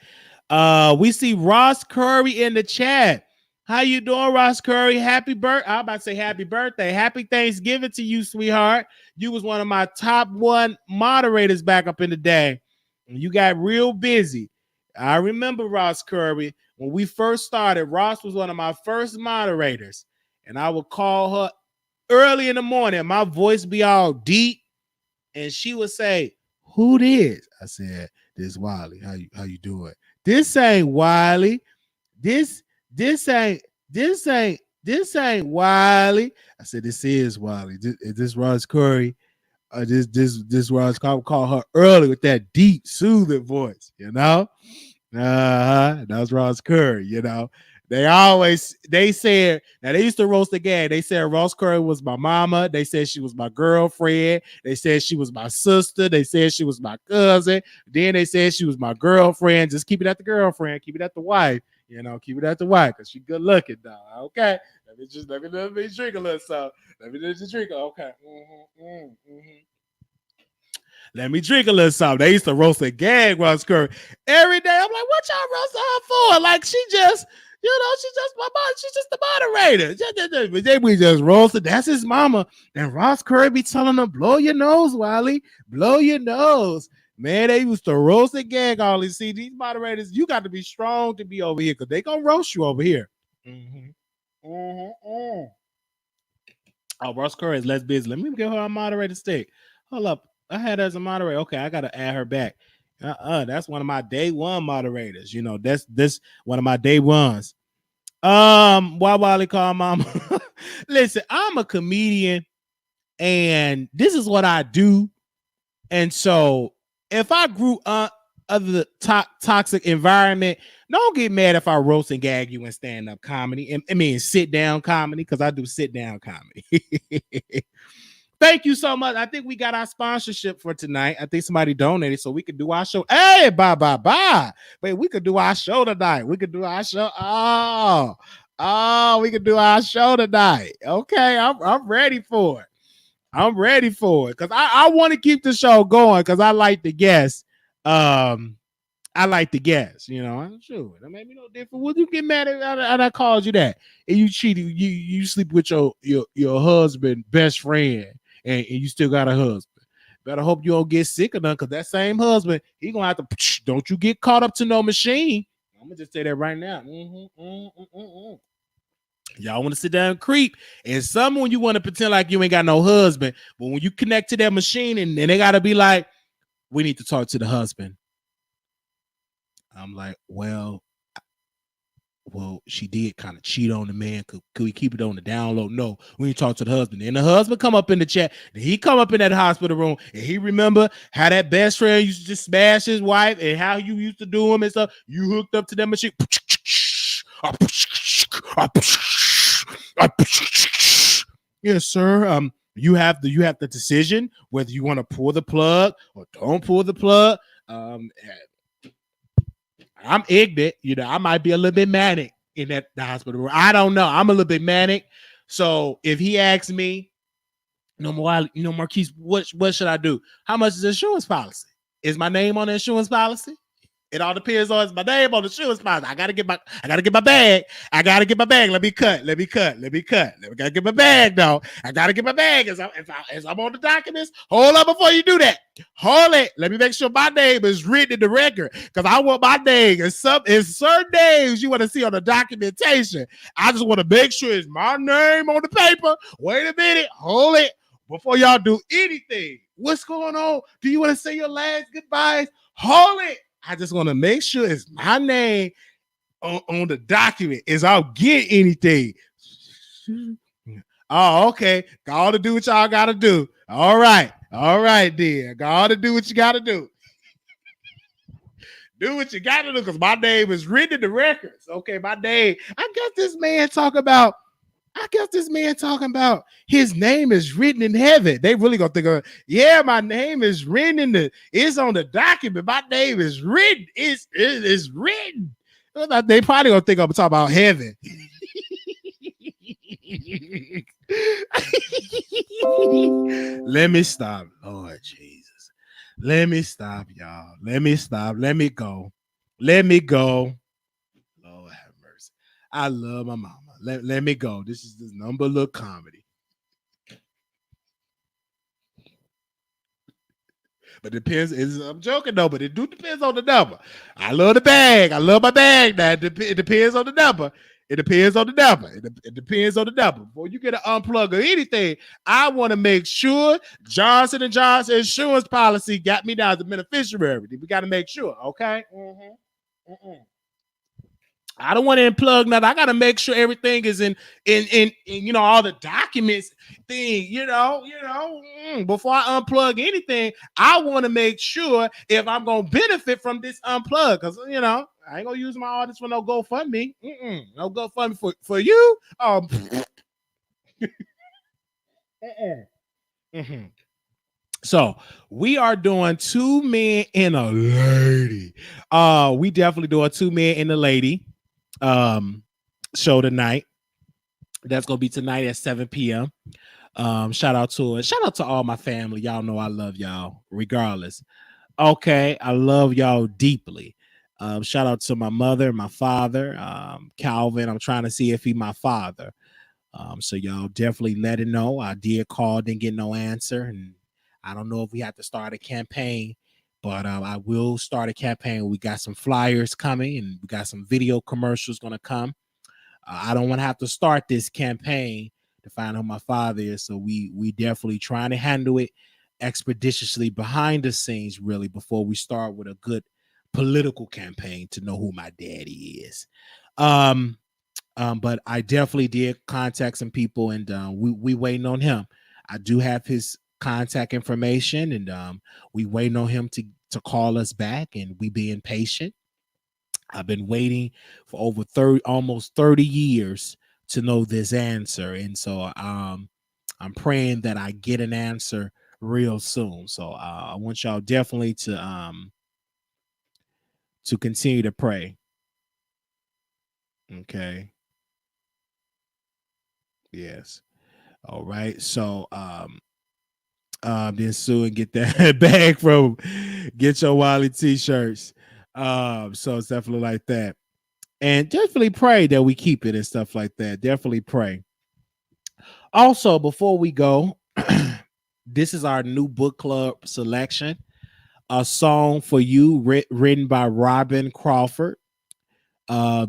We see Ross Curry in the chat. How you doing, Ross Curry? Happy birthday. I'm about to say happy birthday. Happy Thanksgiving to you, sweetheart. You was one of my top 1 moderators back up in the day. You got real busy. I remember Ross Curry. When we first started, Ross was one of my first moderators. And I would call her early in the morning. My voice be all deep. And she would say, "Who this?" I said, "This Wiley. How you doing?" "This ain't Wiley. This ain't Wiley." I said, "This is Wiley. This Ross Curry. This Ross Curry." Call her early with that deep, soothing voice, That was Ross Curry, They said, now they used to roast the gag. They said Ross Curry was my mama. They said she was my girlfriend. They said she was my sister. They said she was my cousin. Then they said she was my girlfriend. Just keep it at the girlfriend. Keep it at the wife. Keep it at the wife because she good looking, dog. Okay. Let me drink a little something. Let me just drink. Okay. Let me drink a little something. They used to roast and gag Ross Curry every day. I'm like, what y'all roasting her for? Like she's just my mom. She's just the moderator. We just roasted. That's his mama. And Ross Curry be telling them, blow your nose, Wiley. Blow your nose. Man, they used to roast and gag all these. See, these moderators, you got to be strong to be over here because they going to roast you over here. Oh, Ross Curry is less busy. Let me give her a moderator stick. Hold up. I had her as a moderator. Okay, I gotta add her back. That's one of my day one moderators. You know, that's this one of my day ones. Why Wiley call mama? Listen, I'm a comedian, and this is what I do. And so if I grew up of the toxic environment, don't get mad if I roast and gag you in stand-up comedy. I mean, sit down comedy, because I do sit down comedy. Thank you so much. I think we got our sponsorship for tonight. I think somebody donated so we could do our show. Hey, bye. Wait, we could do our show tonight. We could do our show. We could do our show tonight. Okay, I'm ready for it. I'm ready for it because I want to keep the show going because I like the guests. I like the guests, you know. I'm sure that made me no different. Would you get mad at I called you that? And you cheated, you sleep with your husband, best friend, and you still got a husband. Better hope you don't get sick or nothing, because that same husband, he gonna have to don't you get caught up to no machine. I'm gonna just say that right now. Y'all want to sit down and creep, and some when you want to pretend like you ain't got no husband, but when you connect to that machine and they gotta be like, we need to talk to the husband. I'm like, well, she did kind of cheat on the man. Could we keep it on the down low? No, we need to talk to the husband. And the husband come up in the chat. And he come up in that hospital room, and he remember how that best friend used to just smash his wife and how you used to do him and stuff. You hooked up to that machine. Yes, sir. You have the decision whether you want to pull the plug or don't pull the plug. I'm ignorant, you know. I might be a little bit manic in the hospital room. I don't know. I'm a little bit manic. So if he asks me, Marquise, what should I do? How much is the insurance policy? Is my name on the insurance policy? It all depends on my name on the insurance policy. I gotta get my bag. I gotta get my bag. Let me cut. I gotta get my bag though. I gotta get my bag as I'm on the documents. Hold up before you do that. Hold it. Let me make sure my name is written in the record, because I want my name in certain names you want to see on the documentation. I just want to make sure it's my name on the paper. Wait a minute. Hold it before y'all do anything. What's going on? Do you want to say your last goodbyes? Hold it. I just want to make sure it's my name on the document as I'll get anything. Oh, okay. Got to do what y'all got to do. All right, dear. Got to do what you got to do. Do what you got to do, because my name is written in the records. Okay, my name. I got this man talking about his name is written in heaven. They really gonna think of, yeah, my name is written it's on the document. My name is written. It's written. They probably gonna think I'm talking about heaven. Let me stop, Lord Jesus. Let me stop, y'all. Let me stop. Let me go. Lord have mercy. I love my mama. Let me go. This is this number look comedy. But it depends. I'm joking though, but it do depends on the number. I love the bag. I love my bag now. It depends on the number. It depends on the number. It depends on the number. Before you get an unplug or anything, I want to make sure Johnson & Johnson insurance policy got me down as a beneficiary. We got to make sure, okay? I don't want to unplug nothing. I got to make sure everything is in all the documents thing, before I unplug anything. I want to make sure if I'm going to benefit from this unplug, because, I ain't going to use my artist for no GoFundMe. No GoFundMe for you. So we are doing 2 men and a lady. We definitely doing 2 men and a lady show tonight. That's gonna be tonight at 7 p.m. Shout out to all my family. Y'all know I love y'all regardless. Okay, I love y'all deeply. Shout out to my mother, my father, Calvin. I'm trying to see if he my father. So y'all definitely let it know. I did call, didn't get no answer, and I don't know if we have to start a campaign, but I will start a campaign. We got some flyers coming, and we got some video commercials going to come. I don't want to have to start this campaign to find out who my father is. So we definitely trying to handle it expeditiously behind the scenes, really, before we start with a good political campaign to know who my daddy is. But I definitely did contact some people, and we waiting on him. I do have his contact information, and we waiting on him to call us back, and we being patient. I've been waiting for over almost 30 years to know this answer, and so I'm praying that I get an answer real soon. So I want y'all definitely to continue to pray. Okay. Yes. All right. So then sue and get that bag from Get Your Wiley t-shirts. So it's definitely like that. And definitely pray that we keep it and stuff like that. Definitely pray. Also, before we go, this is our new book club selection. A Song for You, written by Robin Crawford.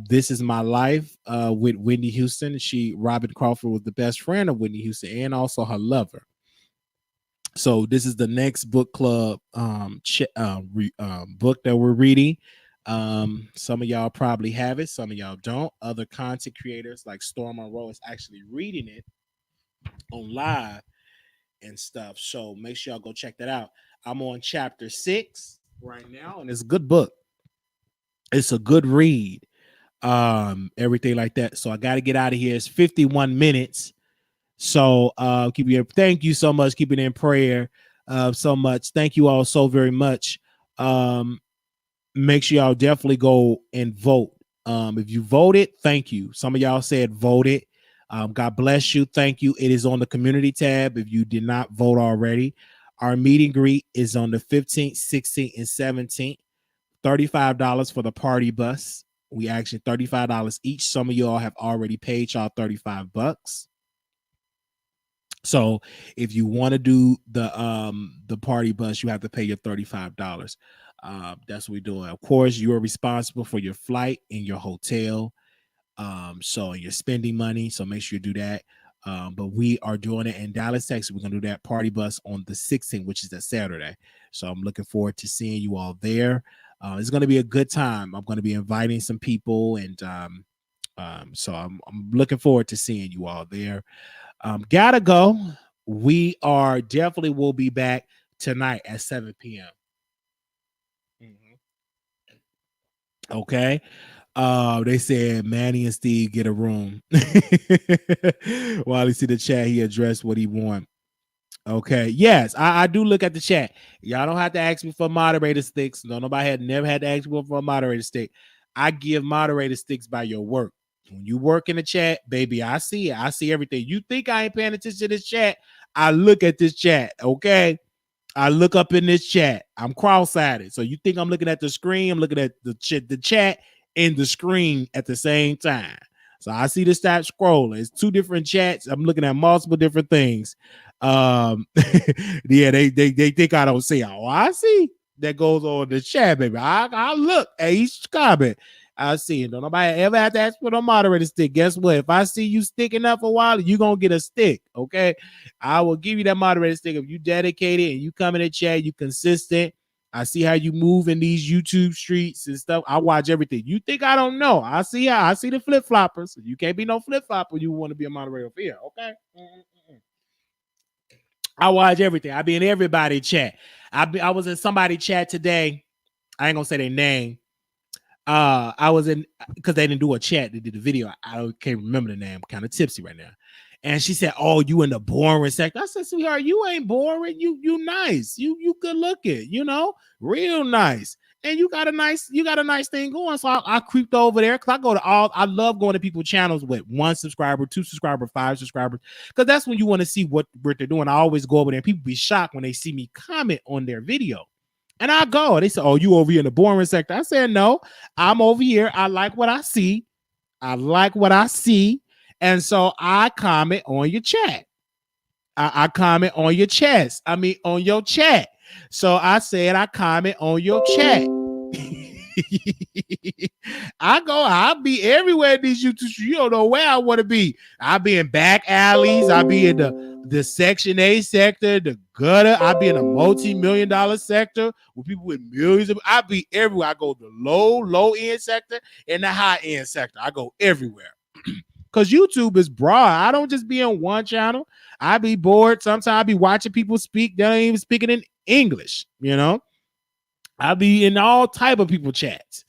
This Is My Life, with Whitney Houston. Robin Crawford was the best friend of Whitney Houston and also her lover. So this is the next book club book that we're reading. Some of y'all probably have it, some of y'all don't. Other content creators like Storm Monroe is actually reading it on live and stuff. So make sure y'all go check that out. I'm on chapter 6 right now, and it's a good book. It's a good read. Everything like that. So I got to get out of here. It's 51 minutes. So thank you so much. Keep it in prayer so much. Thank you all so very much. Make sure y'all definitely go and vote. If you voted, thank you. Some of y'all said voted. God bless you. Thank you. It is on the community tab. If you did not vote already, our meet and greet is on the 15th, 16th, and 17th. $35 for the party bus. We actually $35 each. Some of y'all have already paid y'all $35. So if you want to do the party bus, you have to pay your $35. That's what we're doing. Of course, you are responsible for your flight and your hotel. So you're spending money. So make sure you do that. But we are doing it in Dallas, Texas. We're gonna do that party bus on the 16th, which is a Saturday. So I'm looking forward to seeing you all there. It's gonna be a good time. I'm gonna be inviting some people, and so I'm looking forward to seeing you all there. Gotta go. We are definitely will be back tonight at 7 p.m. Okay. They said Manny and Steve get a room. While he see the chat, he addressed what he want. Okay. Yes, I do look at the chat. Y'all don't have to ask me for moderator sticks. No, nobody never had to ask me for a moderator stick. I give moderator sticks by your work. When you work in the chat, baby, I see it. I see everything. You think I ain't paying attention to this chat? I look at this chat. Okay. I look up in this chat. I'm cross-eyed. So you think I'm looking at the screen? I'm looking at the chat and the screen at the same time. So I see the start scrolling. It's two different chats. I'm looking at multiple different things. Yeah, they think I don't see. Oh, I see that goes on in the chat, baby. I look at each comment. I see it. Don't nobody ever have to ask for no moderator stick. Guess what? If I see you sticking up for a while, you're gonna get a stick. Okay. I will give you that moderator stick if you dedicated and you come in the chat, you consistent. I see how you move in these YouTube streets and stuff. I watch everything. You think I don't know? I see the flip floppers. You can't be no flip flopper. You want to be a moderator here, okay? I watch everything. I be in everybody's chat. I was in somebody's chat today. I ain't gonna say their name. I was in because they didn't do a chat. They did a video. I can't remember the name. I'm kind of tipsy right now. And she said, "Oh, you in the boring sector?" I said, "Sweetheart, you ain't boring. You nice. You good looking. You know, real nice. And you got a nice thing going." So I creeped over there because I love going to people's channels with 1 subscriber, 2 subscriber, 5 subscribers, because that's when you want to see what they're doing. I always go over there and people be shocked when they see me comment on their video. And I go, they say, "Oh, you over here in the boring sector?" I said, "No, I'm over here. I like what I see. And so I comment on your chat. I comment on your on your chat. So I said I comment on your chat." I'll be everywhere in these YouTube. You don't know where I want to be. I'll be in back alleys. I'll be in the Section 8 sector, the gutter. I'll be in a multi-million-dollar sector with people with millions of. I'll be everywhere. I go to the low end sector and the high end sector. I go everywhere. Because YouTube is broad. I don't just be on one channel. I be bored. Sometimes I be watching people speak. They ain't even speaking in English, you know. I be in all type of people chats.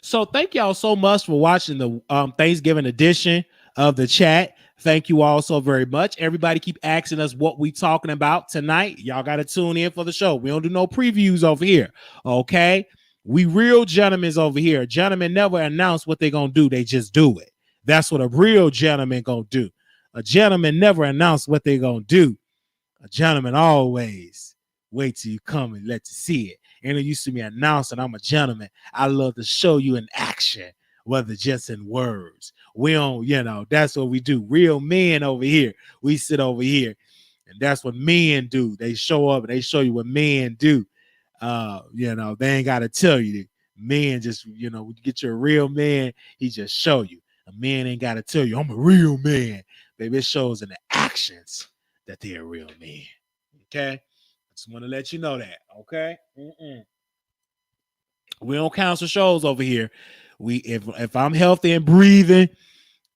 So thank y'all so much for watching the Thanksgiving edition of the chat. Thank you all so very much. Everybody keep asking us what we talking about tonight. Y'all got to tune in for the show. We don't do no previews over here, okay? We real gentlemen over here. Gentlemen never announce what they're going to do. They just do it. That's what a real gentleman going to do. A gentleman never announce what they're going to do. A gentleman always wait till you come and let you see it. And it used to be announced that I'm a gentleman. I love to show you in action, whether just in words. We don't, that's what we do. Real men over here. We sit over here, and that's what men do. They show up and they show you what men do. They ain't got to tell you. Men just, when you get your real man, he just show you. A man ain't got to tell you, I'm a real man. Baby, it shows in the actions that they're a real man. Okay? I just want to let you know that. Okay? We don't cancel shows over here. If I'm healthy and breathing,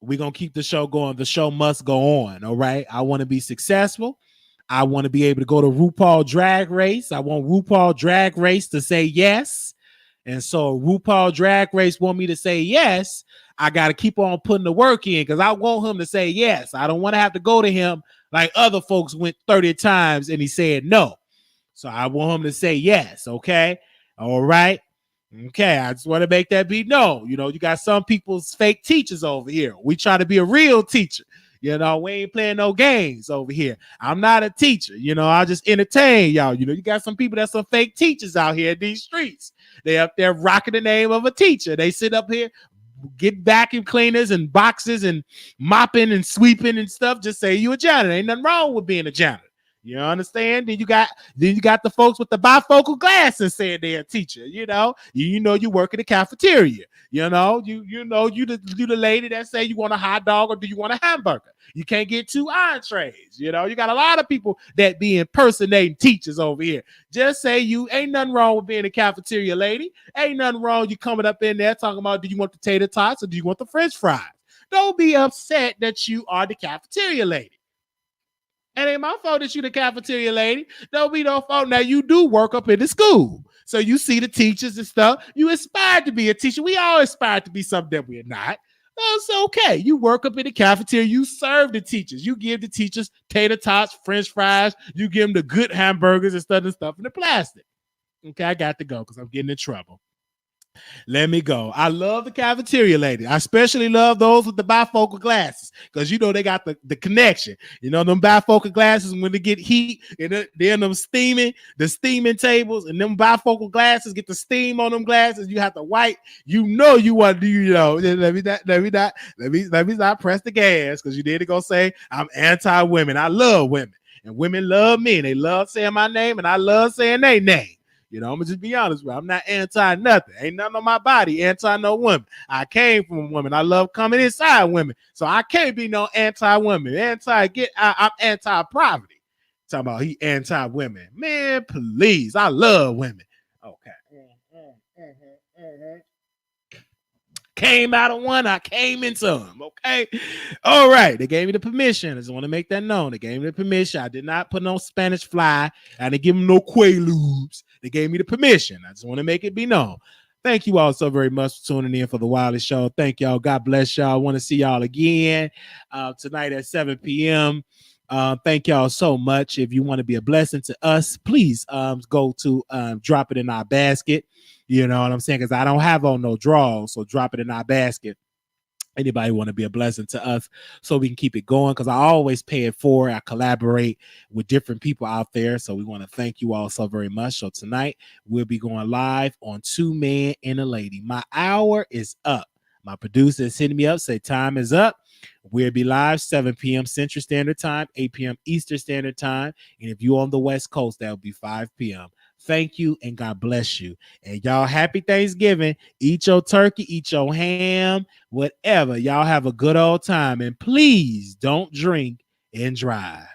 we're going to keep the show going. The show must go on. All right? I want to be successful. I want to be able to go to RuPaul Drag Race. I want RuPaul Drag Race to say yes. And so RuPaul Drag Race want me to say yes. I got to keep on putting the work in because I want him to say yes. I don't want to have to go to him like other folks went 30 times and he said no. So I want him to say yes. Okay. All right. Okay. I just want to make that be known. You got some people's fake teachers over here. We try to be a real teacher. We ain't playing no games over here. I'm not a teacher. I just entertain y'all. You got some people that's some fake teachers out here in these streets. They up there rocking the name of a teacher. They sit up here, get vacuum cleaners and boxes and mopping and sweeping and stuff. Just say you a janitor. Ain't nothing wrong with being a janitor. You understand? Then you got the folks with the bifocal glasses saying they're a teacher. You work in the cafeteria. You the lady that say you want a hot dog or do you want a hamburger? You can't get 2 entrees. You got a lot of people that be impersonating teachers over here. Just say you ain't nothing wrong with being a cafeteria lady. Ain't nothing wrong you coming up in there talking about do you want the tater tots or do you want the French fries? Don't be upset that you are the cafeteria lady. It ain't my fault that you the cafeteria lady. Don't be no fault. Now, you do work up in the school. So you see the teachers and stuff. You aspire to be a teacher. We all aspire to be something that we're not. It's okay. You work up in the cafeteria. You serve the teachers. You give the teachers tater tots, French fries. You give them the good hamburgers and stuff in the plastic. Okay, I got to go because I'm getting in trouble. Let me go. I love the cafeteria lady. I especially love those with the bifocal glasses because they got the connection. Them bifocal glasses when they get heat and they're in them the steaming tables and them bifocal glasses get the steam on them glasses. You have to wipe. You want to do. Let me not press the gas because you need to go say I'm anti-women. I love women and women love me. They love saying my name and I love saying their name. I'm going to just be honest with you. I'm not anti-nothing. Ain't nothing on my body anti-no woman. I came from a woman. I love coming inside women. So I can't be no anti-women. I'm anti-poverty. Talking about he anti-women. Man, please. I love women. Okay. Came out of one, I came in some. Okay. All right. They gave me the permission. I just want to make that known. They gave me the permission. I did not put no Spanish fly. I didn't give them no Quaaludes. They gave me the permission. I just want to make it be known. Thank you all so very much for tuning in for the Wiley Show. Thank y'all. God bless y'all. I want to see y'all again tonight at 7 p.m. Thank y'all so much. If you want to be a blessing to us, please go to drop it in our basket. You know what I'm saying? Because I don't have on no draws, so drop it in our basket. Anybody want to be a blessing to us so we can keep it going? Because I always pay it forward. I collaborate with different people out there. So we want to thank you all so very much. So tonight we'll be going live on Two Men and a Lady. My hour is up. My producer is hitting me up, say time is up. We'll be live 7 p.m. Central Standard Time, 8 p.m. Eastern Standard Time. And if you're on the West Coast, that'll be 5 p.m. Thank you and God bless you. And y'all, happy Thanksgiving. Eat your turkey, eat your ham, whatever. Y'all have a good old time. And please don't drink and drive.